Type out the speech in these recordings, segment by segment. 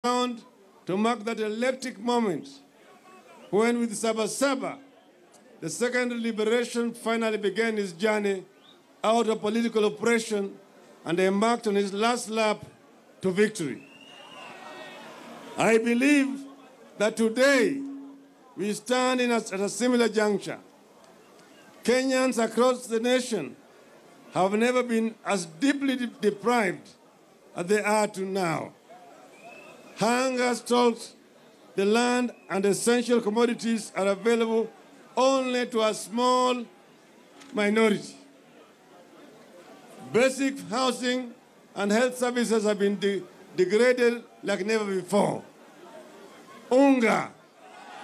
around to mark that electric moment when with Saba Saba, the second liberation finally began his journey out of political oppression and embarked on his last lap to victory. I believe that today we stand at a similar juncture. Kenyans across the nation have never been as deeply deprived as they are to now. Hunger stalks the land and essential commodities are available only to a small minority. Basic housing and health services have been degraded like never before. Unga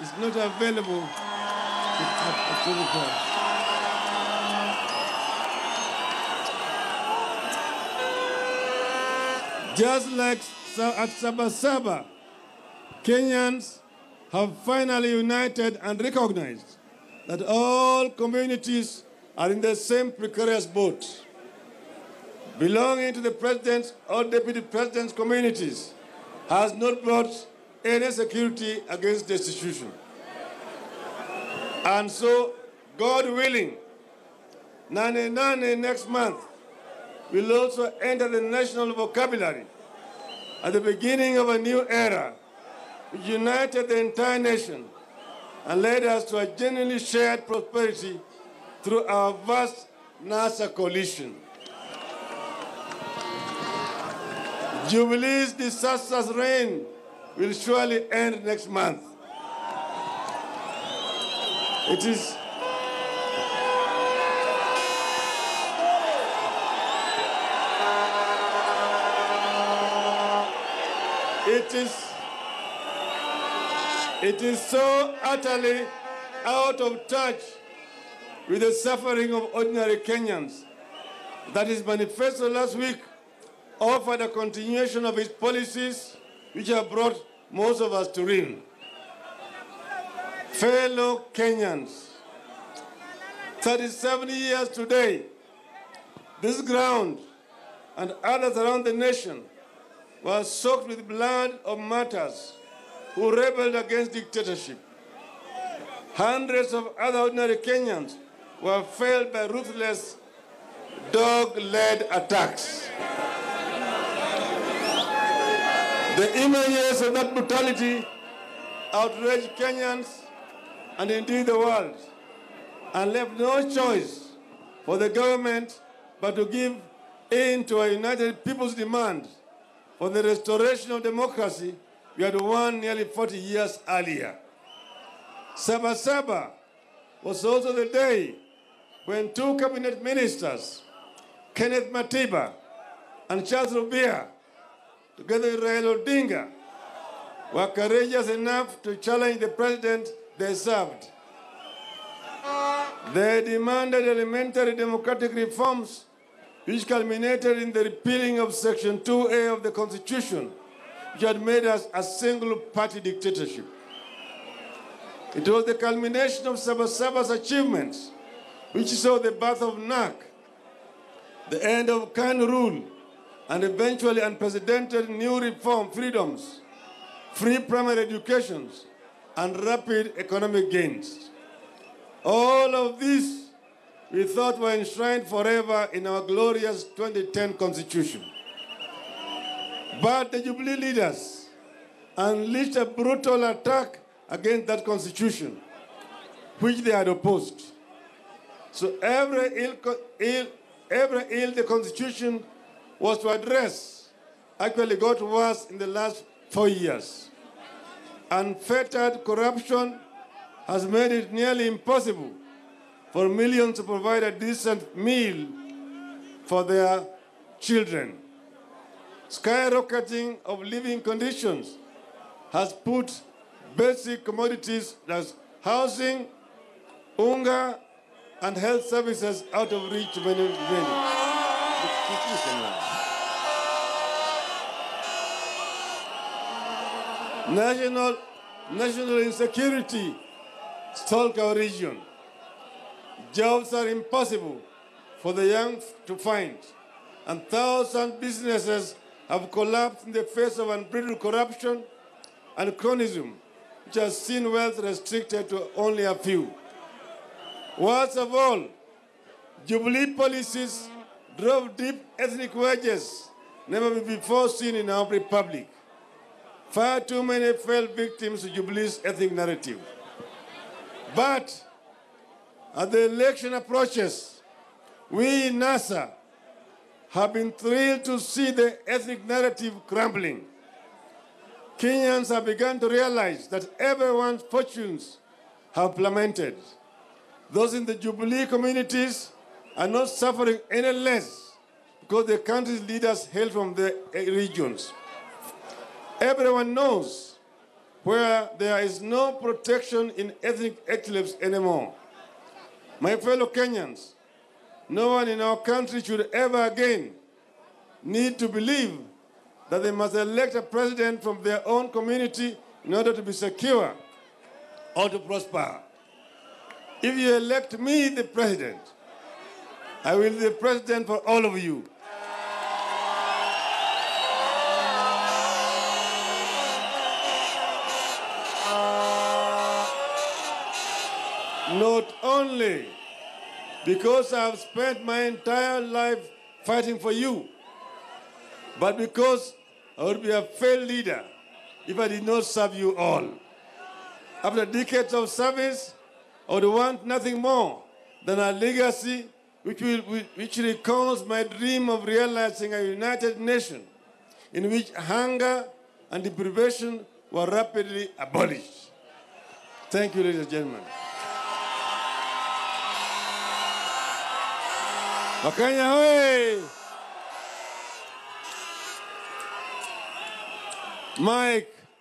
is not available to the poor. Just like at Saba Saba, Kenyans have finally united and recognized that all communities are in the same precarious boat. Belonging to the president's or deputy president's communities has not brought any security against destitution. And so, God willing, Nane Nane next month will also enter the national vocabulary at the beginning of a new era, which united the entire nation and led us to a genuinely shared prosperity through our vast NASA coalition. Jubilee's disastrous reign will surely end next month. It is so utterly out of touch with the suffering of ordinary Kenyans that his manifesto last week offered a continuation of his policies which have brought most of us to ruin. Fellow Kenyans, 37 years today, this ground and others around the nation were soaked with blood of martyrs who rebelled against dictatorship. Hundreds of other ordinary Kenyans were felled by ruthless, dog-led attacks. The images of that brutality outraged Kenyans and indeed the world, and left no choice for the government but to give in to a united people's demand for the restoration of democracy we had won nearly 40 years earlier. Saba Saba was also the day when two cabinet ministers, Kenneth Matiba and Charles Rubia, together with Raila Odinga, were courageous enough to challenge the president they served. They demanded elementary democratic reforms which culminated in the repealing of Section 2A of the Constitution, which had made us a single-party dictatorship. It was the culmination of Saba Saba's achievements, which saw the birth of NAC, the end of Khan rule, and eventually unprecedented new freedoms, free primary educations, and rapid economic gains. All of these we thought were enshrined forever in our glorious 2010 Constitution. But the Jubilee leaders unleashed a brutal attack against that Constitution, which they had opposed. So every ill the Constitution was to address actually got worse in the last 4 years. Unfettered corruption has made it nearly impossible for millions to provide a decent meal for their children. Skyrocketing of living conditions has put basic commodities like housing, unga, and health services out of reach to many. National insecurity stalk our region. Jobs are impossible for the young to find, and thousands of businesses have collapsed in the face of unbridled corruption and cronyism, which has seen wealth restricted to only a few. Worst of all, Jubilee policies drove deep ethnic wedges never before seen in our republic. Far too many fell victims to Jubilee's ethnic narrative. But as the election approaches, we in NASA have been thrilled to see the ethnic narrative crumbling. Kenyans have begun to realize that everyone's fortunes have plummeted. Those in the Jubilee communities are not suffering any less because the country's leaders hail from the regions. Everyone knows where there is no protection in ethnic enclaves anymore. My fellow Kenyans, no one in our country should ever again need to believe that they must elect a president from their own community in order to be secure or to prosper. If you elect me the president, I will be the president for all of you. Not only because I have spent my entire life fighting for you, but because I would be a failed leader if I did not serve you all. After decades of service, I would want nothing more than a legacy which recalls my dream of realizing a united nation in which hunger and deprivation were rapidly abolished. Thank you, ladies and gentlemen. Wakenya hoye! Mike.